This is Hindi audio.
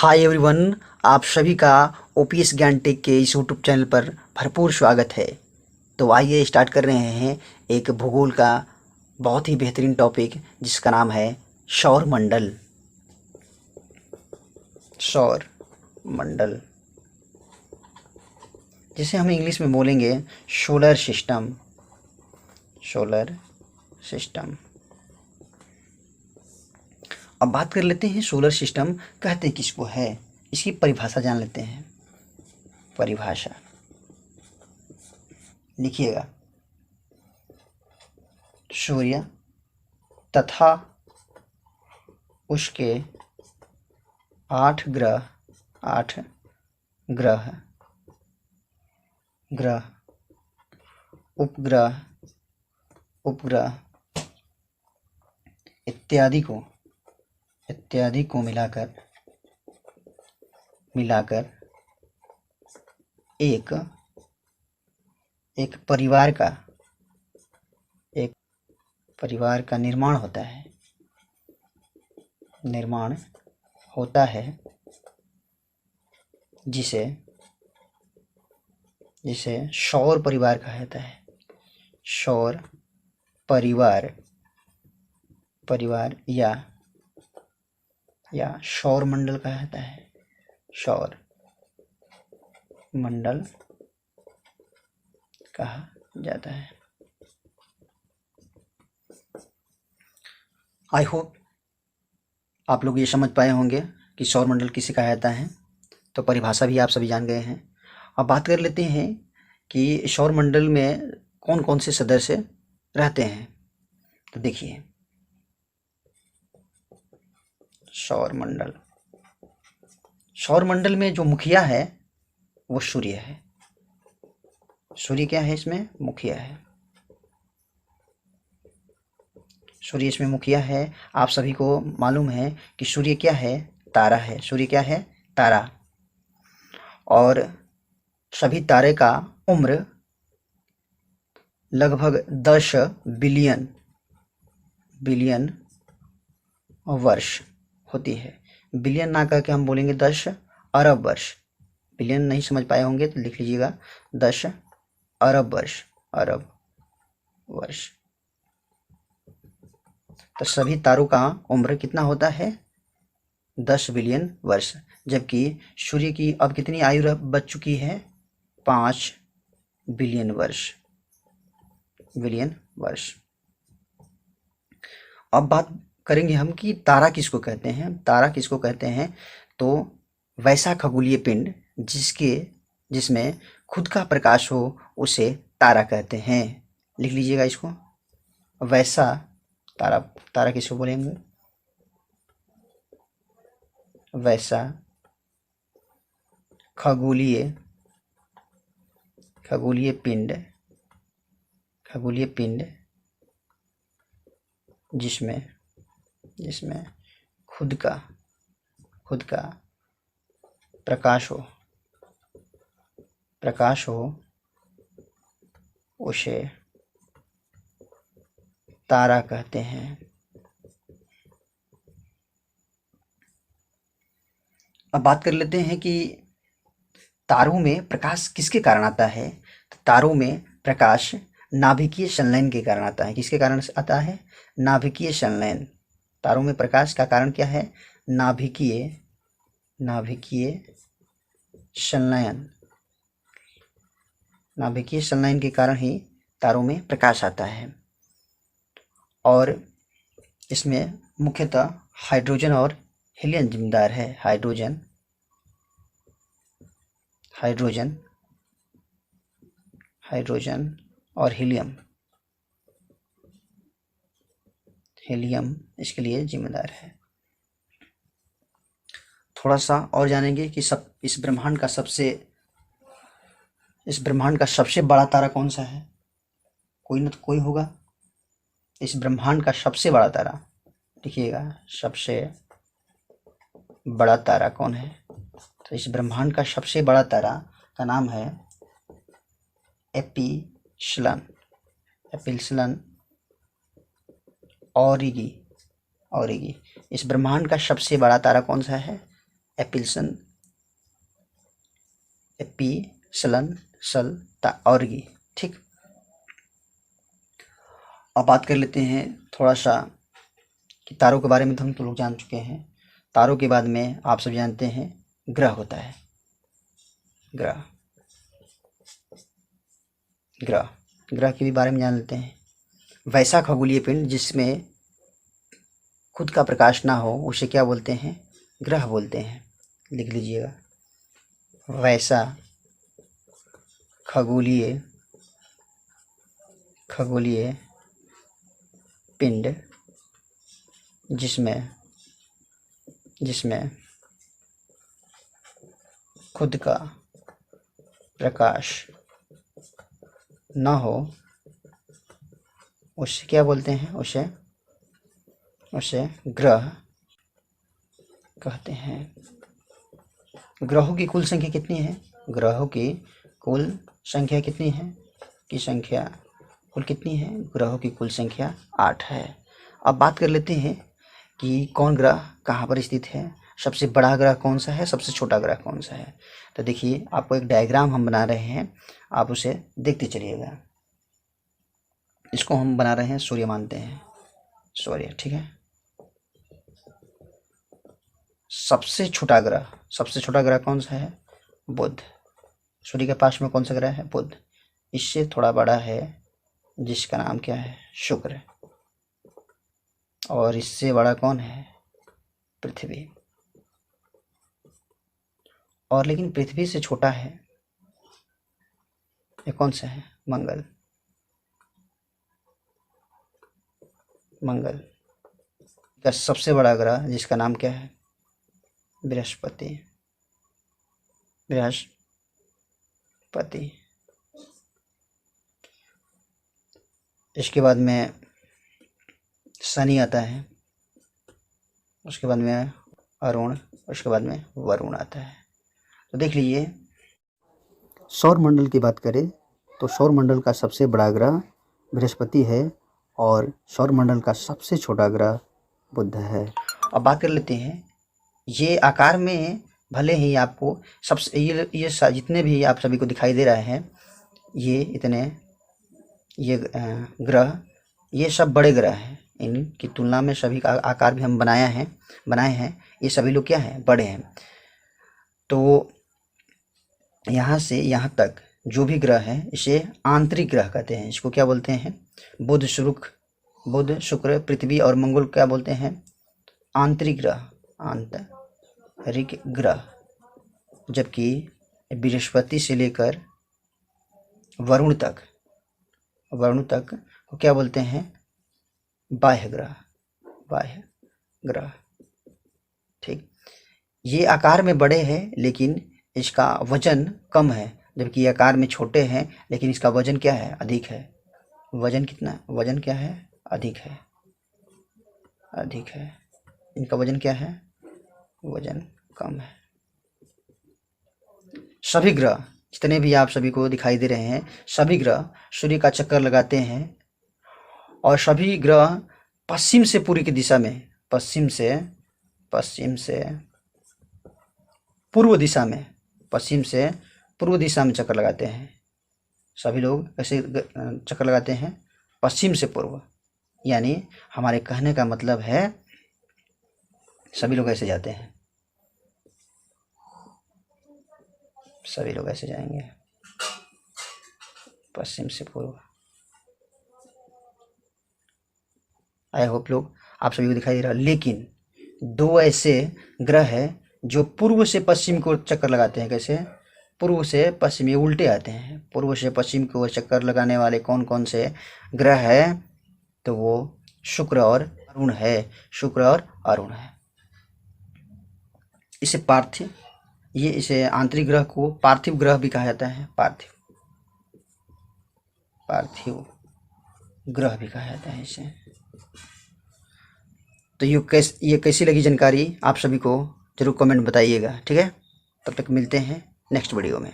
हाय एवरीवन, आप सभी का ओपीएस ज्ञान टेक के इस यूट्यूब चैनल पर भरपूर स्वागत है। तो आइए स्टार्ट कर रहे हैं एक भूगोल का बहुत ही बेहतरीन टॉपिक जिसका नाम है सौर मंडल। सौर मंडल जिसे हम इंग्लिश में बोलेंगे सोलर सिस्टम। Solar system. अब बात कर लेते हैं सोलर सिस्टम कहते किसको है, इसकी परिभाषा जान लेते हैं। परिभाषा लिखिएगा, सूर्य तथा उसके 8 ग्रह उपग्रह इत्यादि को मिलाकर एक परिवार का निर्माण होता है जिसे सौर परिवार कहा जाता है। सौर परिवार या सौर मंडल कहा जाता है। सौर मंडल कहा जाता है। आई होप आप लोग ये समझ पाए होंगे कि सौर मंडल किसे कहा जाता है, तो परिभाषा भी आप सभी जान गए हैं। अब बात कर लेते हैं कि सौर मंडल में कौन कौन से सदस्य रहते हैं। तो देखिए, सौर मंडल में जो मुखिया है वो सूर्य है। सूर्य क्या है, इसमें मुखिया है। सूर्य इसमें मुखिया है। आप सभी को मालूम है कि सूर्य क्या है, तारा है। सूर्य क्या है, तारा। और सभी तारे का उम्र लगभग 10 बिलियन वर्ष होती है। बिलियन ना कह के हम बोलेंगे 10 अरब वर्ष। बिलियन नहीं समझ पाए होंगे तो लिख लीजिएगा 10 अरब वर्ष। तो सभी तारों का उम्र कितना होता है, 10 बिलियन वर्ष। जबकि सूर्य की अब कितनी आयु बच चुकी है, 5 बिलियन वर्ष। अब बात करेंगे हम कि तारा किसको कहते हैं। तो वैसा खगोलीय पिंड जिसमें खुद का प्रकाश हो उसे तारा कहते हैं। लिख लीजिएगा इसको, वैसा तारा किसको बोलेंगे, वैसा खगोलीय पिंड जिसमें खुद का प्रकाश हो उसे तारा कहते हैं। अब बात कर लेते हैं कि तारों में प्रकाश किसके कारण आता है। तो तारों में प्रकाश नाभिकीय संलयन के कारण आता है। किसके कारण आता है, नाभिकीय संलयन। तारों में प्रकाश का कारण क्या है, नाभिकीय संलयन। नाभिकीय संलयन के कारण ही तारों में प्रकाश आता है। और इसमें मुख्यतः हाइड्रोजन और हीलियम जिम्मेदार है। हाइड्रोजन और हीलियम इसके लिए जिम्मेदार है। थोड़ा सा और जानेंगे कि इस ब्रह्मांड का सबसे बड़ा तारा कौन सा है। कोई न तो कोई होगा। इस ब्रह्मांड का सबसे बड़ा तारा, देखिएगा, सबसे बड़ा तारा कौन है। तो इस ब्रह्मांड का सबसे बड़ा तारा का नाम है एपिल्सन ऑरिगी। इस ब्रह्मांड का सबसे बड़ा तारा कौन सा है, एपिलसन, एपीसलन, सल, ऑर्गी। ठीक, अब बात कर लेते हैं थोड़ा सा कि तारों के बारे में तो हम तो लोग जान चुके हैं। तारों के बाद में आप सब जानते हैं ग्रह होता है। ग्रह ग्रह ग्रह के भी बारे में जान लेते हैं। वैसा खगोलीय पिंड जिसमें खुद का प्रकाश ना हो उसे क्या बोलते हैं? ग्रह बोलते हैं। लिख लीजिएगा, वैसा खगोलीय पिंड जिसमें खुद का प्रकाश न हो उसे क्या बोलते हैं? उसे ग्रह कहते हैं। ग्रहों की कुल संख्या कितनी है? ग्रहों की कुल संख्या कितनी है? कुल कितनी है? ग्रहों की कुल संख्या 8 है। अब बात कर लेते हैं कि कौन ग्रह कहाँ पर स्थित है, सबसे बड़ा ग्रह कौन सा है, सबसे छोटा ग्रह कौन सा है। तो देखिए, आपको एक डायग्राम हम बना रहे हैं, आप उसे देखते चलिएगा। इसको हम बना रहे हैं, सूर्य मानते हैं, सूर्य। ठीक है, सबसे छोटा ग्रह कौन सा है? बुध। सूर्य के पास में कौन सा ग्रह है? बुध। इससे थोड़ा बड़ा है जिसका नाम क्या है? शुक्र। और इससे बड़ा कौन है? पृथ्वी। और लेकिन पृथ्वी से छोटा है ये कौन सा है? मंगल। का सबसे बड़ा ग्रह जिसका नाम क्या है? बृहस्पति। इसके बाद में शनि आता है, उसके बाद में अरुण, उसके बाद में वरुण आता है। तो देख लीजिए, सौर मंडल की बात करें तो सौर मंडल का सबसे बड़ा ग्रह बृहस्पति है और सौर मंडल का सबसे छोटा ग्रह बुध है। अब बात कर लेते हैं, ये आकार में भले ही आपको सबसे ये जितने भी आप सभी को दिखाई दे रहे हैं, ये ग्रह, ये सब बड़े ग्रह हैं। इनकी तुलना में सभी का आकार भी हम बनाए हैं, ये सभी लोग क्या हैं? बड़े हैं। तो यहाँ से यहाँ तक जो भी ग्रह है इसे आंतरिक ग्रह कहते हैं। इसको क्या बोलते हैं? बुध, शुक्र, पृथ्वी और मंगल क्या बोलते हैं? आंतरिक ग्रह। जबकि बृहस्पति से लेकर वरुण तक को क्या बोलते हैं? बाह्य ग्रह। ठीक, ये आकार में बड़े हैं लेकिन इसका वजन कम है, जबकि ये आकार में छोटे हैं लेकिन इसका वजन क्या है? अधिक है। वजन कितना? वजन क्या है? अधिक है। इनका वजन क्या है? वजन कम है। सभी ग्रह जितने भी आप सभी को दिखाई दे रहे हैं, सभी ग्रह सूर्य का चक्कर लगाते हैं और सभी ग्रह पश्चिम से पूर्व की दिशा में, पश्चिम से पूर्व दिशा में चक्कर लगाते हैं। सभी लोग ऐसे चक्कर लगाते हैं पश्चिम से पूर्व, यानी हमारे कहने का मतलब है सभी लोग ऐसे जाते हैं, सभी लोग ऐसे जाएंगे पश्चिम से पूर्व। आई होप लोग आप सभी को दिखाई दे रहा है। लेकिन दो ऐसे ग्रह है जो पूर्व से पश्चिम को चक्कर लगाते हैं। कैसे? पूर्व से पश्चिम, ये उल्टे आते हैं। पूर्व से पश्चिम को चक्कर लगाने वाले कौन कौन से ग्रह है? तो वो शुक्र और अरुण है। इसे आंतरिक ग्रह को पार्थिव ग्रह भी कहा जाता है। पार्थिव ग्रह भी कहा जाता है इसे। तो ये कैसी लगी जानकारी आप सभी को जरूर कमेंट बताइएगा। ठीक है, तब तक मिलते हैं नेक्स्ट वीडियो में।